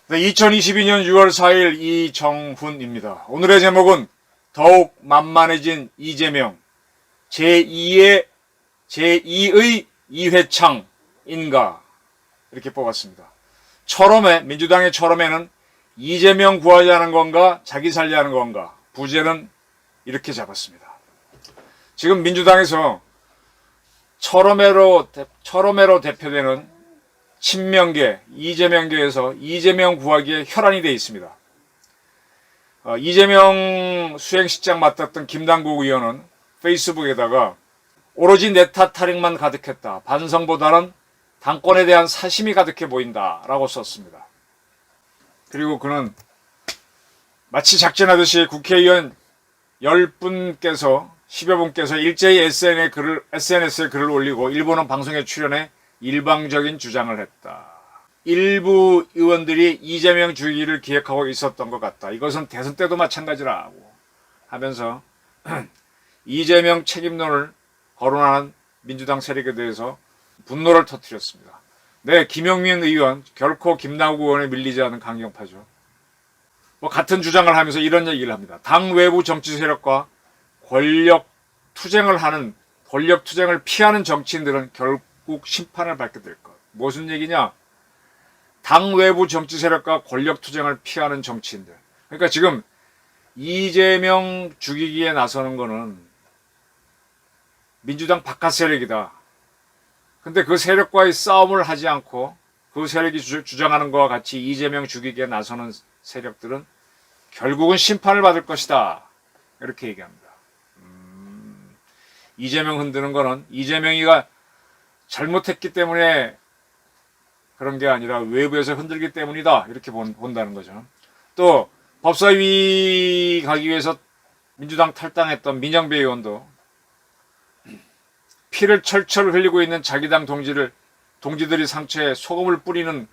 네, 2022년 6월 4일 이정훈입니다. 오늘의 제목은 더욱 만만해진 이재명 제2의 이회창인가 이렇게 뽑았습니다. 민주당의 철험에는 이재명 구하자는 건가 자기 살리하는 건가 부제는 이렇게 잡았습니다. 지금 민주당에서 철험회로 대표되는 친명계, 이재명계에서 이재명 구하기에 혈안이 되어 있습니다. 이재명 수행실장 맡았던 김남국 의원은 페이스북에다가 오로지 내 탓 타령만 가득했다. 반성보다는 당권에 대한 사심이 가득해 보인다. 라고 썼습니다. 그리고 그는 마치 작전하듯이 국회의원 10분께서 10여 분께서 일제히 SNS에 글을 올리고 일본은 방송에 출연해 일방적인 주장을 했다. 일부 의원들이 이재명 주기를 기획하고 있었던 것 같다. 이것은 대선 때도 마찬가지라고 하면서 이재명 책임론을 거론하는 민주당 세력에 대해서 분노를 터뜨렸습니다. 네, 김용민 의원 결코 김남국 의원에 밀리지 않은 강경파죠. 같은 주장을 하면서 이런 얘기를 합니다. 당 외부 정치 세력과 권력 투쟁을 피하는 정치인들은 결국 심판을 받게 될 것. 무슨 얘기냐? 당 외부 정치 세력과 권력 투쟁을 피하는 정치인들. 그러니까 지금 이재명 죽이기에 나서는 거는 민주당 바깥 세력이다. 근데 그 세력과의 싸움을 하지 않고 그 세력이 주장하는 것과 같이 이재명 죽이기에 나서는 세력들은 결국은 심판을 받을 것이다. 이렇게 얘기합니다. 이재명 흔드는 거는 이재명이가 잘못했기 때문에 그런 게 아니라 외부에서 흔들기 때문이다. 이렇게 본다는 거죠. 또 법사위 가기 위해서 민주당 탈당했던 민영배 의원도 피를 철철 흘리고 있는 자기 당 동지들이 상처에 소금을 뿌리는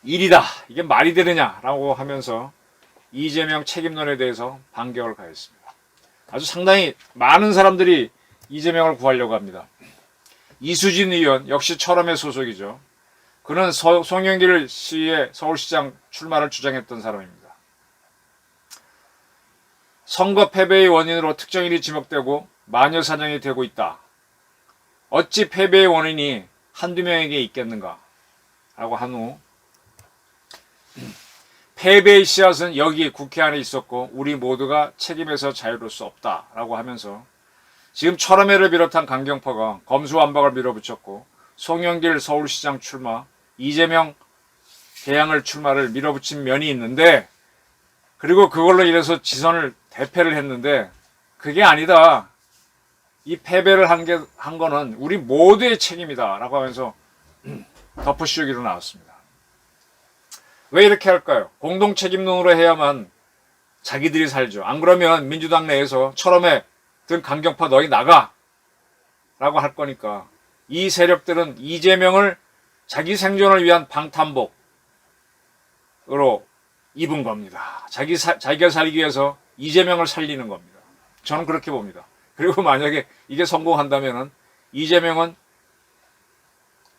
일이다. 이게 말이 되느냐라고 하면서 이재명 책임론에 대해서 반격을 가했습니다. 아주 상당히 많은 사람들이 이재명을 구하려고 합니다. 이수진 의원 역시 철험의 소속이죠. 그는 송영길 씨의 서울시장 출마를 주장했던 사람입니다. 선거 패배의 원인으로 특정인이 지목되고 마녀 사냥이 되고 있다. 어찌 패배의 원인이 한두 명에게 있겠는가? 라고 한 후 패배의 씨앗은 여기 국회 안에 있었고 우리 모두가 책임에서 자유로울 수 없다. 라고 하면서 지금 철험회를 비롯한 강경파가 검수완박을 밀어붙였고 송영길 서울시장 출마, 이재명 개항을 출마를 밀어붙인 면이 있는데 그리고 그걸로 인해서 대패를 했는데 그게 아니다. 이 패배를 한 거는 우리 모두의 책임이다. 라고 하면서 덮어씌우기로 나왔습니다. 왜 이렇게 할까요? 공동 책임론으로 해야만 자기들이 살죠. 안 그러면 민주당 내에서 철험회 등 강경파 너희 나가! 라고 할 거니까 이 세력들은 이재명을 자기 생존을 위한 방탄복으로 입은 겁니다. 자기가 살기 위해서 이재명을 살리는 겁니다. 저는 그렇게 봅니다. 그리고 만약에 이게 성공한다면은 이재명은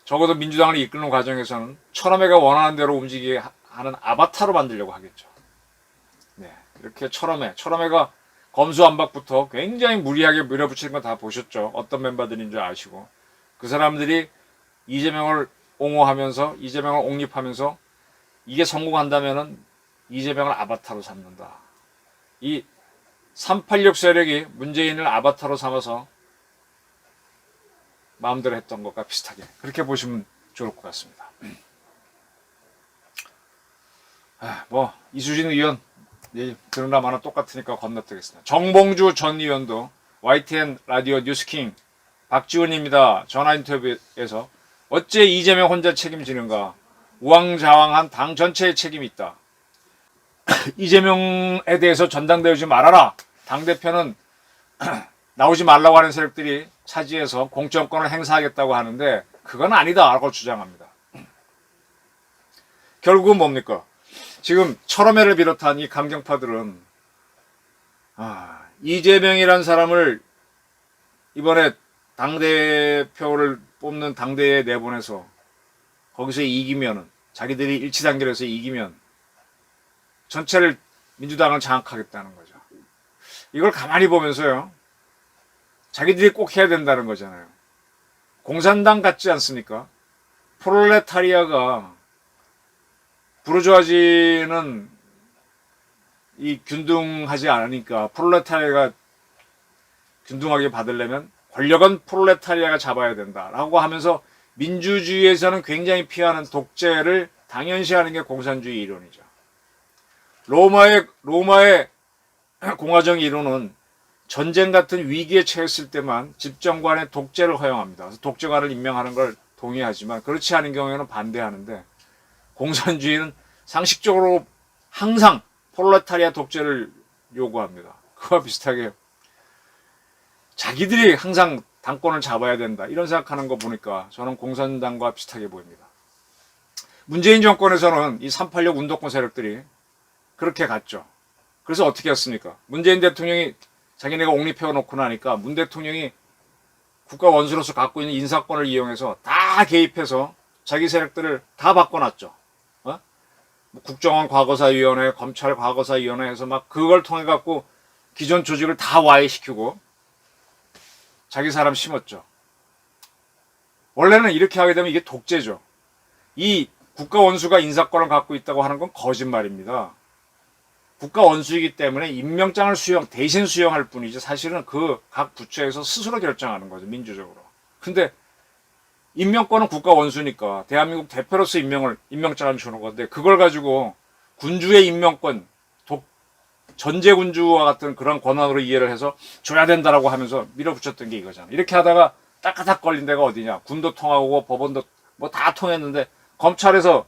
적어도 민주당을 이끄는 과정에서는 철험회가 원하는 대로 움직이게 하는 아바타로 만들려고 하겠죠. 네, 이렇게 철험회가 검수완박부터 굉장히 무리하게 밀어붙이는 거 다 보셨죠. 어떤 멤버들인 줄 아시고 그 사람들이 이재명을 옹호하면서 이재명을 옹립하면서 이게 성공한다면은 이재명을 아바타로 삼는다. 이 386 세력이 문재인을 아바타로 삼아서 마음대로 했던 것과 비슷하게 그렇게 보시면 좋을 것 같습니다. 이수진 의원 그러나 마나 똑같으니까 건너뛰겠습니다. 정봉주 전 의원도 YTN 라디오 뉴스킹 박지훈입니다. 전화 인터뷰에서 어째 이재명 혼자 책임지는가? 우왕좌왕한 당 전체의 책임이 있다. 이재명에 대해서 전당대회 오지 말아라. 당대표는 나오지 말라고 하는 세력들이 차지해서 공천권을 행사하겠다고 하는데 그건 아니다라고 주장합니다. 결국은 뭡니까? 지금 철험회를 비롯한 이 강경파들은 이재명이란 사람을 이번에 당대표를 뽑는 당대에 내보내서 거기서 이기면은, 자기들이 일치단결해서 이기면 전체를 민주당을 장악하겠다는 거죠. 이걸 가만히 보면서요, 자기들이 꼭 해야 된다는 거잖아요. 공산당 같지 않습니까? 프롤레타리아가 부르주아지는 이 균등하지 않으니까 프롤레타리아가 균등하게 받으려면 권력은 프롤레타리아가 잡아야 된다라고 하면서 민주주의에서는 굉장히 피하는 독재를 당연시하는 게 공산주의 이론이죠. 로마의 공화정 이론은 전쟁 같은 위기에 처했을 때만 집정관의 독재를 허용합니다. 그래서 독재관을 임명하는 걸 동의하지만 그렇지 않은 경우에는 반대하는데, 공산주의는 상식적으로 항상 프롤레타리아 독재를 요구합니다. 그와 비슷하게 자기들이 항상 당권을 잡아야 된다, 이런 생각하는 거 보니까 저는 공산당과 비슷하게 보입니다. 문재인 정권에서는 이 386 운동권 세력들이 그렇게 갔죠. 그래서 어떻게 했습니까? 문재인 대통령이 자기네가 옥립해놓고 나니까 문 대통령이 국가 원수로서 갖고 있는 인사권을 이용해서 다 개입해서 자기 세력들을 다 바꿔놨죠. 국정원 과거사위원회, 검찰 과거사위원회 해서 막 그걸 통해 갖고 기존 조직을 다 와해시키고 자기 사람 심었죠. 원래는 이렇게 하게 되면 이게 독재죠. 이 국가 원수가 인사권을 갖고 있다고 하는 건 거짓말입니다. 국가 원수이기 때문에 임명장을 대신 수용할 뿐이지 사실은 그 각 부처에서 스스로 결정하는 거죠, 민주적으로. 근데 임명권은 국가 원수니까 대한민국 대표로서 임명장을 주는 건데, 그걸 가지고 군주의 임명권, 전제군주와 같은 그런 권한으로 이해를 해서 줘야 된다라고 하면서 밀어붙였던 게 이거잖아. 이렇게 하다가 따까닥 걸린 데가 어디냐. 군도 통하고 법원도 뭐 다 통했는데 검찰에서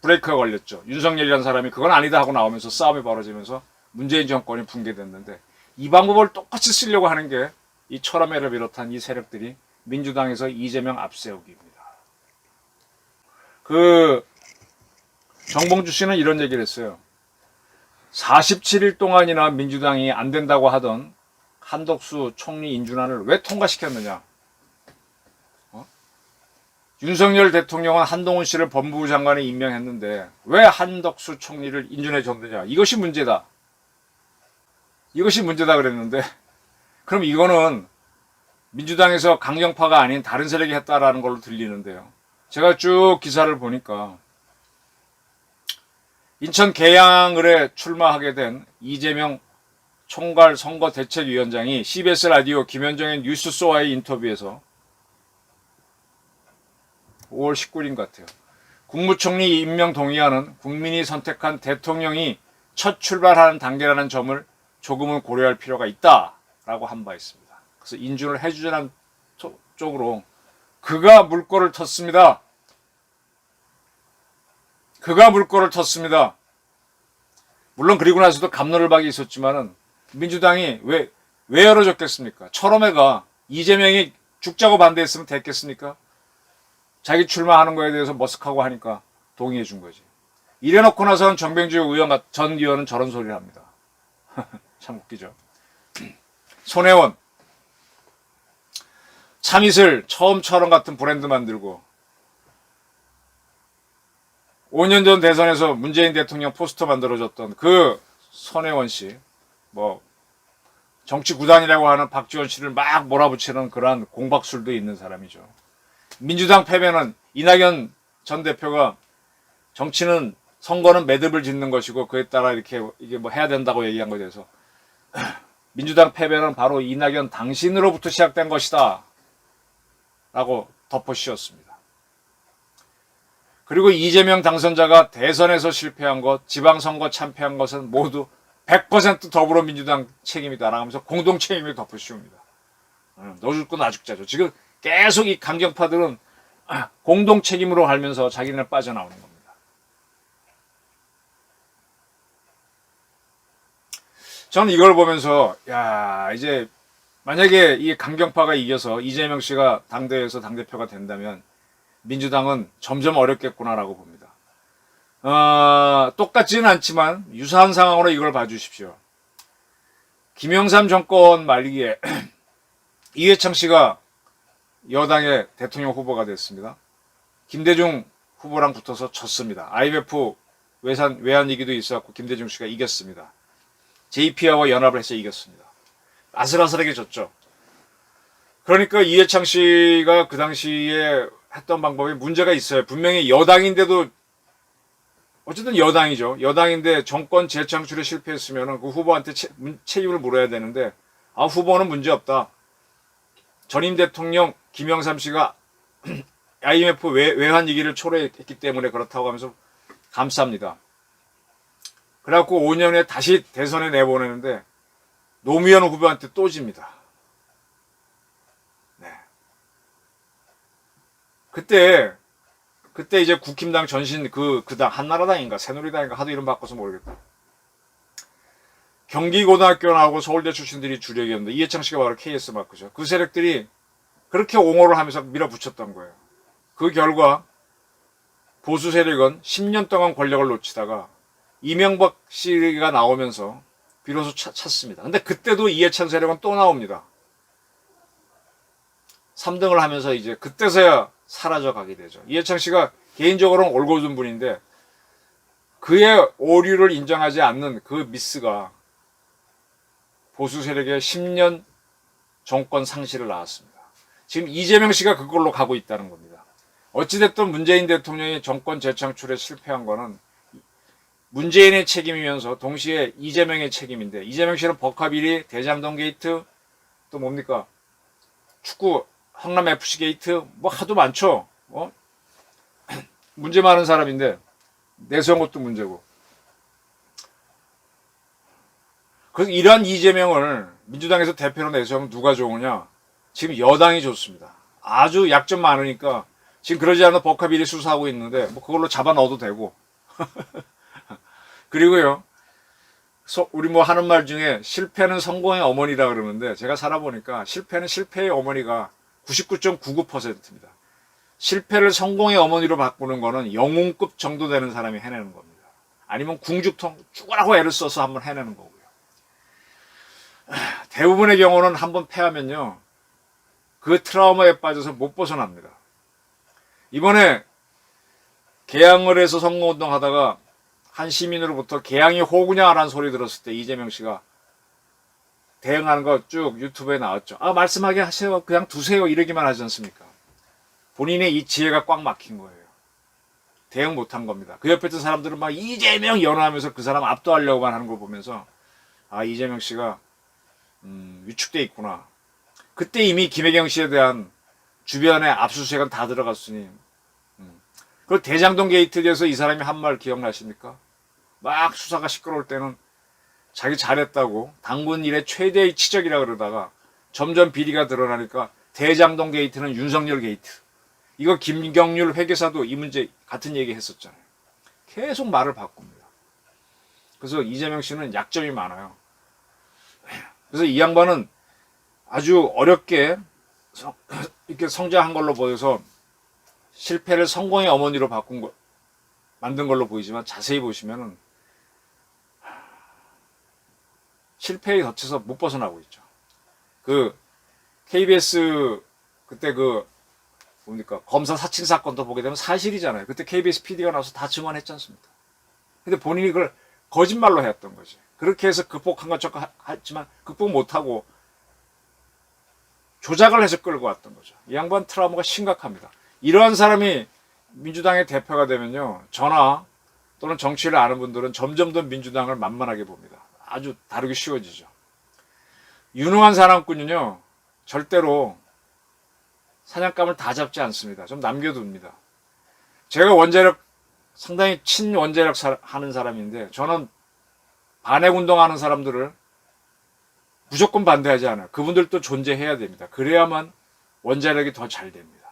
브레이크가 걸렸죠. 윤석열이라는 사람이 그건 아니다 하고 나오면서 싸움이 벌어지면서 문재인 정권이 붕괴됐는데, 이 방법을 똑같이 쓰려고 하는 게 이 철험회를 비롯한 이 세력들이 민주당에서 이재명 앞세우기입니다. 정봉주 씨는 이런 얘기를 했어요. 47일 동안이나 민주당이 안 된다고 하던 한덕수 총리 인준안을 왜 통과시켰느냐. 윤석열 대통령은 한동훈 씨를 법무부 장관에 임명했는데 왜 한덕수 총리를 인준해 줬느냐. 이것이 문제다. 이것이 문제다 그랬는데, 그럼 이거는 민주당에서 강경파가 아닌 다른 세력이 했다라는 걸로 들리는데요. 제가 쭉 기사를 보니까 인천 계양을에 출마하게 된 이재명 총괄 선거대책위원장이 CBS 라디오 김현정의 뉴스소와의 인터뷰에서 5월 19일인 것 같아요. 국무총리 임명 동의안은 국민이 선택한 대통령이 첫 출발하는 단계라는 점을 조금은 고려할 필요가 있다라고 한 바 있습니다. 그래서 인준을 해주자는 쪽으로 그가 물꼬를 텄습니다. 그가 물꼬를 텄습니다. 물론 그리고 나서도 갑론을박이 있었지만은 민주당이 왜 열어줬겠습니까? 철험회가 이재명이 죽자고 반대했으면 됐겠습니까? 자기 출마하는 거에 대해서 머쓱하고 하니까 동의해 준 거지. 이래놓고 나서는 정병주 전 의원은 저런 소리를 합니다. 참 웃기죠. 손혜원 참이슬 처음처럼 같은 브랜드 만들고 5년 전 대선에서 문재인 대통령 포스터 만들어줬던 그 손혜원 씨, 뭐 정치 구단이라고 하는 박지원 씨를 막 몰아붙이는 그러한 공박술도 있는 사람이죠. 민주당 패배는 이낙연 전 대표가 정치는 선거는 매듭을 짓는 것이고 그에 따라 이게 뭐 해야 된다고 얘기한 것에 대해서 민주당 패배는 바로 이낙연 당신으로부터 시작된 것이다 라고 덮어씌웠습니다. 그리고 이재명 당선자가 대선에서 실패한 것, 지방선거 참패한 것은 모두 100% 더불어민주당 책임이다 라면서 공동 책임을 덮어씌웁니다. 너 죽고 나 죽자죠. 지금 계속 이 강경파들은 공동 책임으로 알면서 자기는 빠져나오는 겁니다. 저는 이걸 보면서 이제 만약에 이 강경파가 이겨서 이재명 씨가 당대에서 당대표가 된다면 민주당은 점점 어렵겠구나라고 봅니다. 똑같지는 않지만 유사한 상황으로 이걸 봐주십시오. 김영삼 정권 말기에 이회창 씨가 여당의 대통령 후보가 됐습니다. 김대중 후보랑 붙어서 졌습니다. IMF 외환 위기도 있었고 김대중 씨가 이겼습니다. JP와와 연합을 해서 이겼습니다. 아슬아슬하게 졌죠. 그러니까 이회창 씨가 그 당시에 했던 방법에 문제가 있어요. 분명히 여당인데도 어쨌든 여당이죠. 여당인데 정권 재창출에 실패했으면 그 후보한테 책임을 물어야 되는데 후보는 문제없다. 전임 대통령 김영삼 씨가 IMF 외환 위기를 초래했기 때문에 그렇다고 하면서 감쌉니다. 그래갖고 5년 후에 다시 대선에 내보내는데 노무현 후보한테 또 집니다. 네. 그때 이제 국힘당 전신 그 당 한나라당인가 새누리당인가 하도 이름 바꿔서 모르겠다. 경기고등학교 나오고 서울대 출신들이 주력이었는데 이회창 씨가 바로 KS 마크죠. 그 세력들이 그렇게 옹호를 하면서 밀어붙였던 거예요. 그 결과 보수 세력은 10년 동안 권력을 놓치다가 이명박 씨가 나오면서 비로소 찼습니다. 근데 그때도 이회창 세력은 또 나옵니다. 3등을 하면서 이제 그때서야 사라져 가게 되죠. 이회창 씨가 개인적으로는 올곧은 분인데 그의 오류를 인정하지 않는 그 미스가 보수 세력의 10년 정권 상실을 낳았습니다. 지금 이재명 씨가 그걸로 가고 있다는 겁니다. 어찌됐든 문재인 대통령이 정권 재창출에 실패한 거는 문재인의 책임이면서 동시에 이재명의 책임인데 이재명 씨는 버카비리, 대장동 게이트, 또 뭡니까? 축구 성남FC 게이트 뭐 하도 많죠. 문제 많은 사람인데 내세운 것도 문제고. 그래서 이러한 이재명을 민주당에서 대표로 내세우면 누가 좋으냐? 지금 여당이 좋습니다. 아주 약점 많으니까 지금 그러지 않아 버카비리 수사하고 있는데 뭐 그걸로 잡아 넣어도 되고. 그리고요. 우리 뭐 하는 말 중에 실패는 성공의 어머니라 그러는데 제가 살아보니까 실패는 실패의 어머니가 99.99%입니다. 실패를 성공의 어머니로 바꾸는 거는 영웅급 정도 되는 사람이 해내는 겁니다. 아니면 궁죽통 죽으라고 애를 써서 한번 해내는 거고요. 대부분의 경우는 한번 패하면요. 그 트라우마에 빠져서 못 벗어납니다. 이번에 개항을 해서 선거운동 하다가 한 시민으로부터 개항이 호구냐라는 소리 들었을 때 이재명 씨가 대응하는 거 쭉 유튜브에 나왔죠. 말씀하게 하세요. 그냥 두세요. 이러기만 하지 않습니까? 본인의 이 지혜가 꽉 막힌 거예요. 대응 못한 겁니다. 그 옆에 있던 사람들은 막 이재명 연호하면서 그 사람 압도하려고만 하는 걸 보면서 이재명 씨가 위축돼 있구나. 그때 이미 김혜경 씨에 대한 주변에 압수수색은 다 들어갔으니 그 대장동 게이트에 대해서 이 사람이 한 말 기억나십니까? 막 수사가 시끄러울 때는 자기 잘했다고 당군 일의 최대의 치적이라 그러다가 점점 비리가 드러나니까 대장동 게이트는 윤석열 게이트. 이거 김경률 회계사도 이 문제 같은 얘기 했었잖아요. 계속 말을 바꿉니다. 그래서 이재명 씨는 약점이 많아요. 그래서 이 양반은 아주 어렵게 이렇게 성장한 걸로 보여서 실패를 성공의 어머니로 만든 걸로 보이지만 자세히 보시면은 실패에 덧쳐서 못 벗어나고 있죠. 그 KBS 그때 뭡니까 검사 사칭 사건도 보게 되면 사실이잖아요. 그때 KBS PD가 나와서 다 증언했지 않습니까? 근데 본인이 그걸 거짓말로 했던 거지. 그렇게 해서 극복한 것처럼 했지만 극복 못하고 조작을 해서 끌고 왔던 거죠. 이 양반 트라우마가 심각합니다. 이러한 사람이 민주당의 대표가 되면요. 저나 또는 정치를 아는 분들은 점점 더 민주당을 만만하게 봅니다. 아주 다루기 쉬워지죠. 유능한 사람꾼은요. 절대로 사냥감을 다 잡지 않습니다. 좀 남겨둡니다. 제가 원자력 상당히 친원자력 하는 사람인데 저는 반핵운동하는 사람들을 무조건 반대하지 않아요. 그분들도 존재해야 됩니다. 그래야만 원자력이 더 잘 됩니다.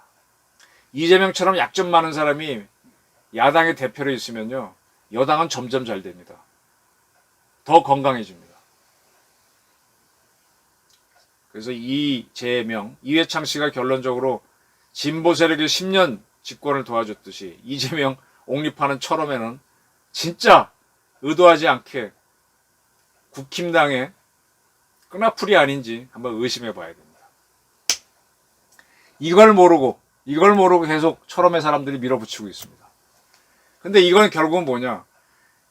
이재명처럼 약점 많은 사람이 야당의 대표로 있으면요. 여당은 점점 잘 됩니다. 더 건강해집니다. 그래서 이재명, 이회창 씨가 결론적으로 진보 세력이 10년 집권을 도와줬듯이 이재명 옹립하는 철험에는 진짜 의도하지 않게 국힘당의 끈앞풀이 아닌지 한번 의심해 봐야 됩니다. 이걸 모르고 계속 철험의 사람들이 밀어붙이고 있습니다. 근데 이건 결국은 뭐냐?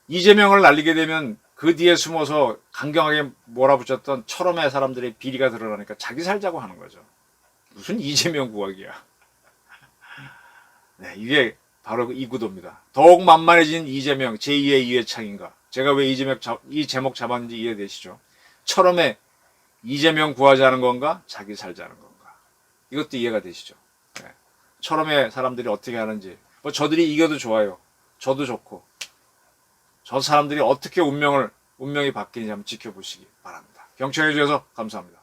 이재명을 날리게 되면 그 뒤에 숨어서 강경하게 몰아붙였던 철험의 사람들의 비리가 드러나니까 자기 살자고 하는 거죠. 무슨 이재명 구하기야. 네, 이게 바로 이 구도입니다. 더욱 만만해진 이재명 제2의 이회창인가. 제가 왜 이 제목 잡았는지 이해되시죠? 철험의 이재명 구하자는 건가? 자기 살자는 건가? 이것도 이해가 되시죠? 네. 철험의 사람들이 어떻게 하는지. 뭐 저들이 이겨도 좋아요. 저도 좋고. 저 사람들이 어떻게 운명이 바뀌는지 한번 지켜보시기 바랍니다. 경청해 주셔서 감사합니다.